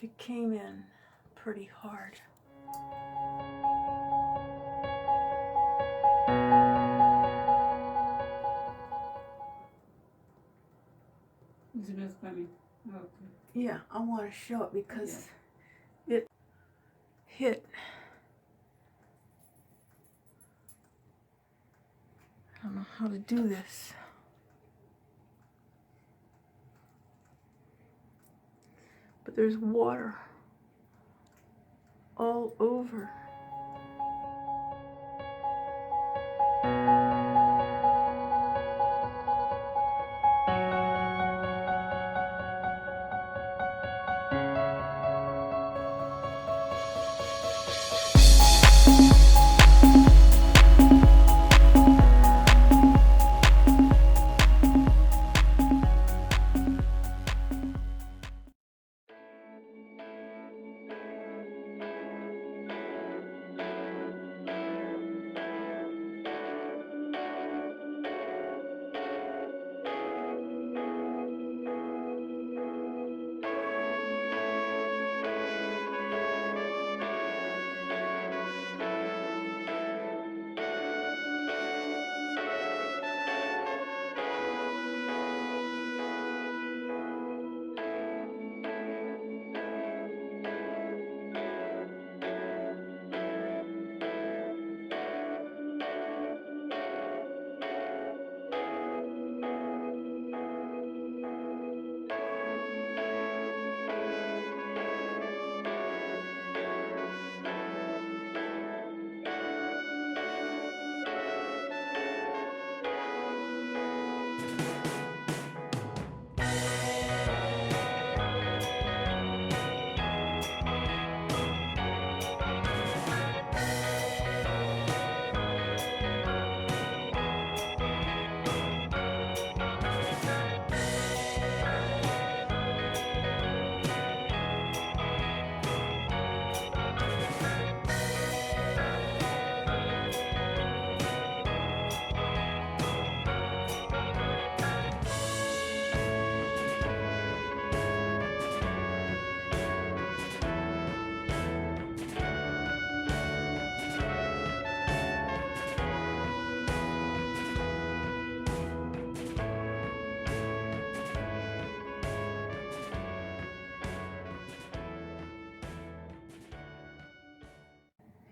It came in pretty hard. It's not coming. Okay. Yeah, I want to show it because it hit. I don't know how to do this. But there's water all over.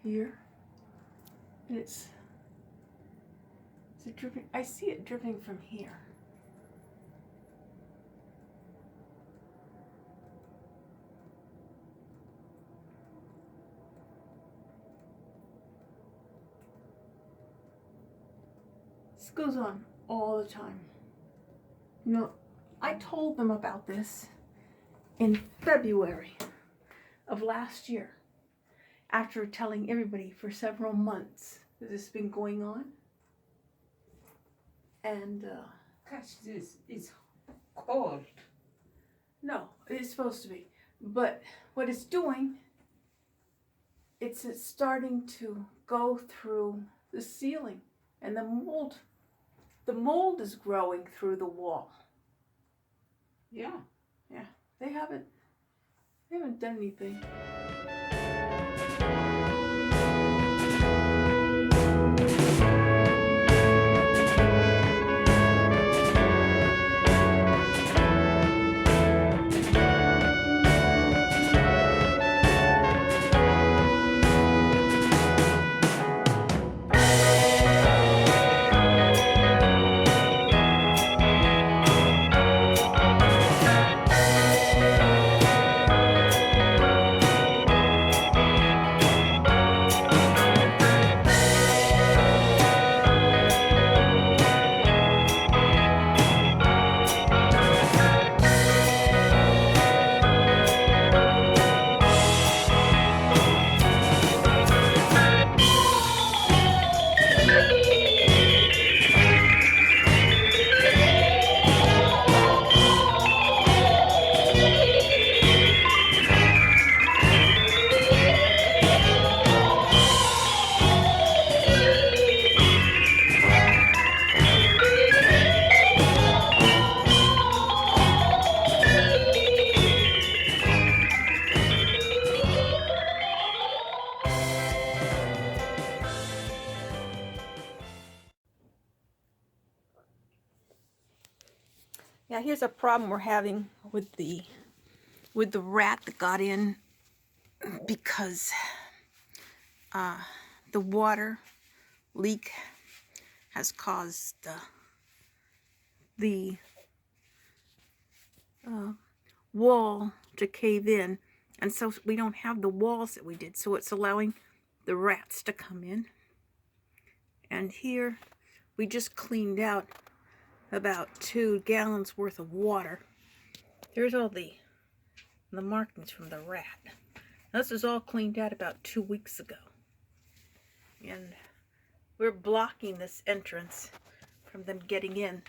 Here, and is it dripping? I see it dripping from here. This goes on all the time. You know, I told them about this in February of last year, after telling everybody for several months that this has been going on. And Gosh, this is cold. no, it's supposed to be. But what it's doing, it's starting to go through the ceiling, and the mold is growing through the wall. Yeah. They haven't done anything. Now here's a problem we're having with the rat that got in because the water leak has caused the wall to cave in, and so we don't have the walls that we did, so it's allowing the rats to come in. And here we just cleaned out about 2 gallons worth of water. Here's all the markings from the rat. This was all cleaned out about 2 weeks ago, and we're blocking this entrance from them getting in.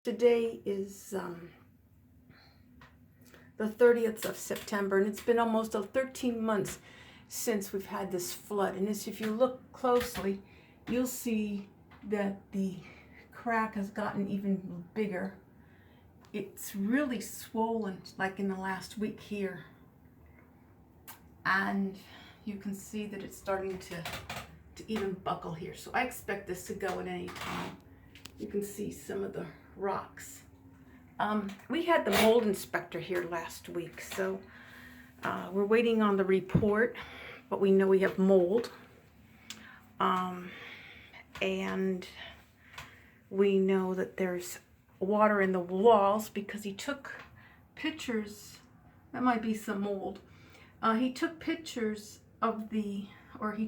Today is the 30th of September, and it's been almost 13 months since we've had this flood. And if you look closely, you'll see that the crack has gotten even bigger. It's really swollen, like in the last week here. And you can see that it's starting to even buckle here. So I expect this to go at any time. You can see some of the rocks. We had the mold inspector here last week, so we're waiting on the report, but we know we have mold. And we know that there's water in the walls because he took pictures. That might be some mold. He took pictures of he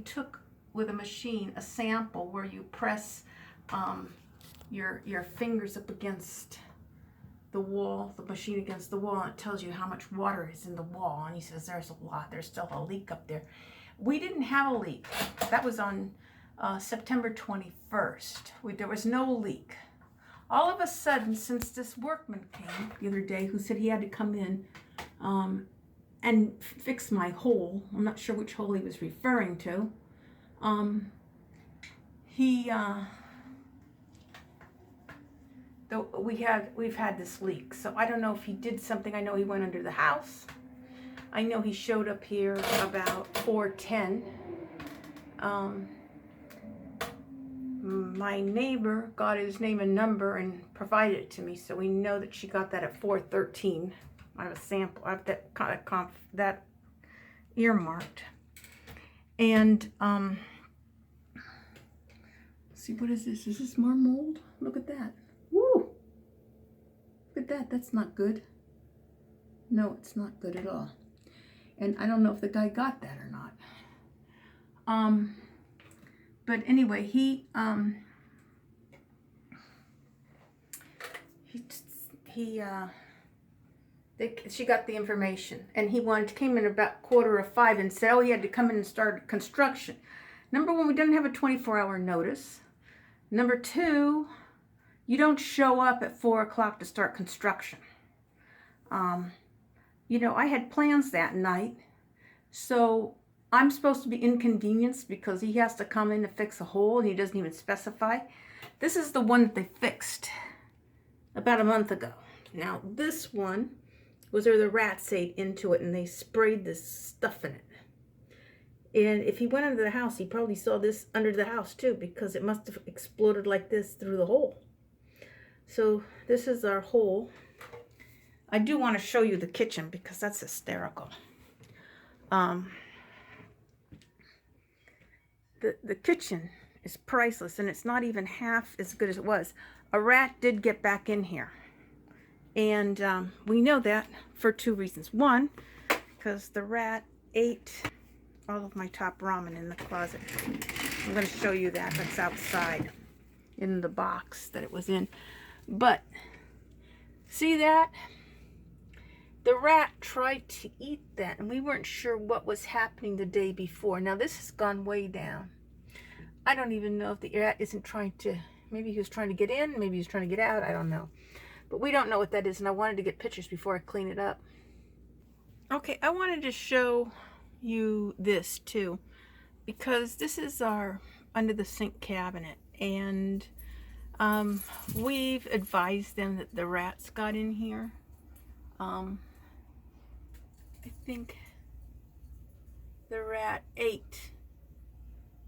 took with a machine a sample where you press your fingers up against the wall, the machine against the wall, and it tells you how much water is in the wall. And he says there's a lot. There's still a leak up there. We didn't have a leak. That was on September 21st. There was no leak. All of a sudden, since this workman came the other day, who said he had to come in and fix my hole, I'm not sure which hole he was referring to, we've had this leak. So I don't know if he did something. I know he went under the house. I know he showed up here about 4:10. My neighbor got his name and number and provided it to me, so we know that she got that at 4:13. I have a sample. I have that earmarked. And see, what is this? Is this more mold? Look at that. Woo! Look at that. That's not good. No, it's not good at all. And I don't know if the guy got that or not. But anyway, she got the information, and he came in about 4:45 and said, oh, he had to come in and start construction. Number one, we didn't have a 24-hour notice. Number two, you don't show up at 4 o'clock to start construction. You know, I had plans that night, so I'm supposed to be inconvenienced because he has to come in to fix a hole and he doesn't even specify. This is the one that they fixed about a month ago. Now, this one was where the rats ate into it and they sprayed this stuff in it. And if he went under the house, he probably saw this under the house too, because it must have exploded like this through the hole. So this is our hole. I do want to show you the kitchen because that's hysterical. The kitchen is priceless, and it's not even half as good as it was. A rat did get back in here. And we know that for two reasons. One, because the rat ate all of my top ramen in the closet. I'm going to show you that. That's outside in the box that it was in. But, see that? The rat tried to eat that, and we weren't sure what was happening the day before. Now, this has gone way down. I don't even know if the rat isn't trying to, maybe he was trying to get in, maybe he was trying to get out, I don't know. But we don't know what that is, and I wanted to get pictures before I clean it up. Okay, I wanted to show you this too, because this is our under the sink cabinet, and we've advised them that the rats got in here. I think the rat ate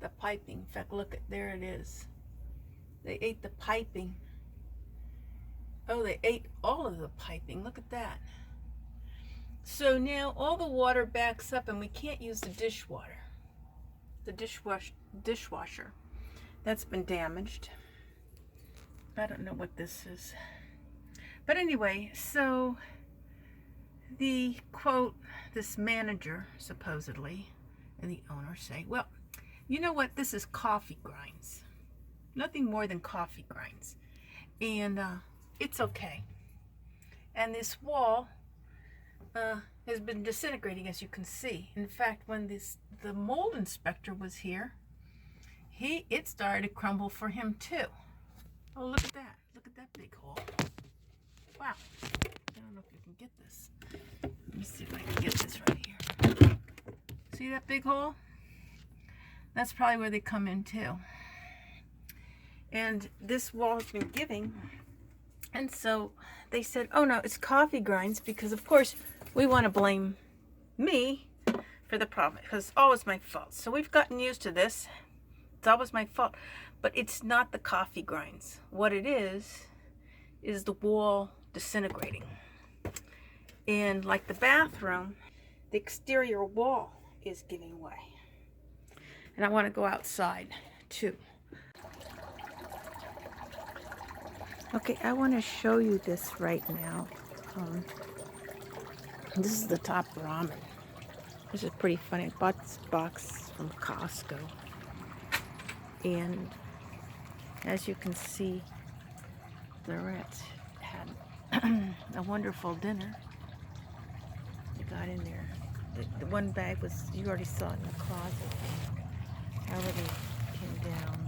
the piping. In fact, look, there it is. They ate the piping. Oh, they ate all of the piping. Look at that. So now all the water backs up and we can't use the dishwater. The dishwasher. That's been damaged. I don't know what this is. But anyway, so the quote, this manager supposedly, and the owner say, well, you know what? This is coffee grinds. Nothing more than coffee grinds. And it's okay. And this wall has been disintegrating, as you can see. In fact, when the mold inspector was here, it started to crumble for him too. Oh, look at that. Look at that big hole. Wow. I don't know if you can get this. Let me see if I can get this right here. See that big hole? That's probably where they come in too. And this wall has been giving. And so they said, oh no, it's coffee grinds, because of course we want to blame me for the problem, because it's always my fault. So we've gotten used to this. It's always my fault. But it's not the coffee grinds. What it is the wall disintegrating. And like the bathroom, the exterior wall is giving way. And I want to go outside too. Okay, I want to show you this right now. This is the top ramen. This is pretty funny. I bought this box from Costco. And as you can see, the rats had a wonderful dinner. They got in there. The one bag was, you already saw it in the closet. However they came down.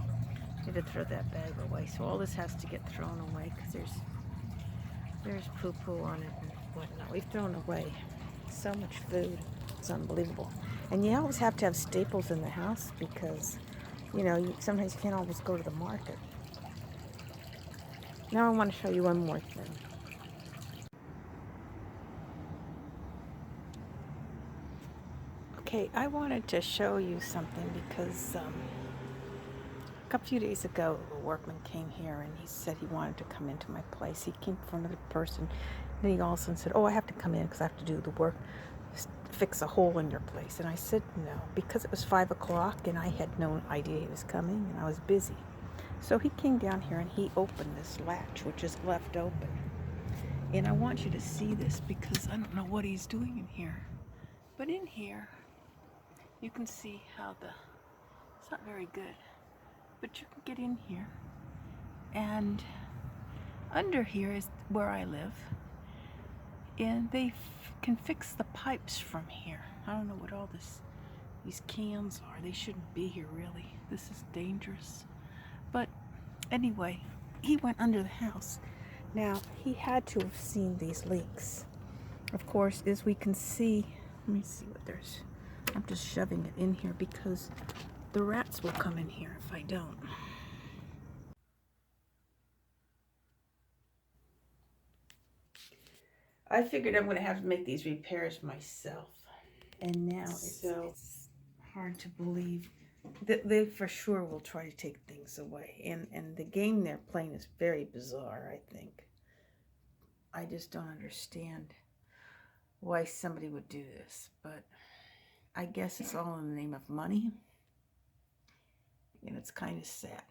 You had to throw that bag away. So all this has to get thrown away because there's poo-poo on it and whatnot. We've thrown away so much food. It's unbelievable. And you always have to have staples in the house because, you know, sometimes you can't always go to the market. Now I want to show you one more thing. Okay, I wanted to show you something because a few days ago, a workman came here and he said he wanted to come into my place. He came for another person, and he also said, "Oh, I have to come in because I have to do the work, fix a hole in your place." And I said no, because it was 5 o'clock and I had no idea he was coming and I was busy. So he came down here and he opened this latch, which is left open. And I want you to see this because I don't know what he's doing in here. But in here, you can see how it's not very good, but you can get in here. And under here is where I live. And they can fix the pipes from here. I don't know what all these cans are. They shouldn't be here, really. This is dangerous. But anyway, he went under the house. Now, he had to have seen these leaks. Of course, as we can see, let me see what there's. I'm just shoving it in here because the rats will come in here if I don't. I figured I'm going to have to make these repairs myself. And now it's hard to believe that they for sure will try to take things away. And the game they're playing is very bizarre, I think. I just don't understand why somebody would do this. But I guess it's all in the name of money. And it's kind of sad.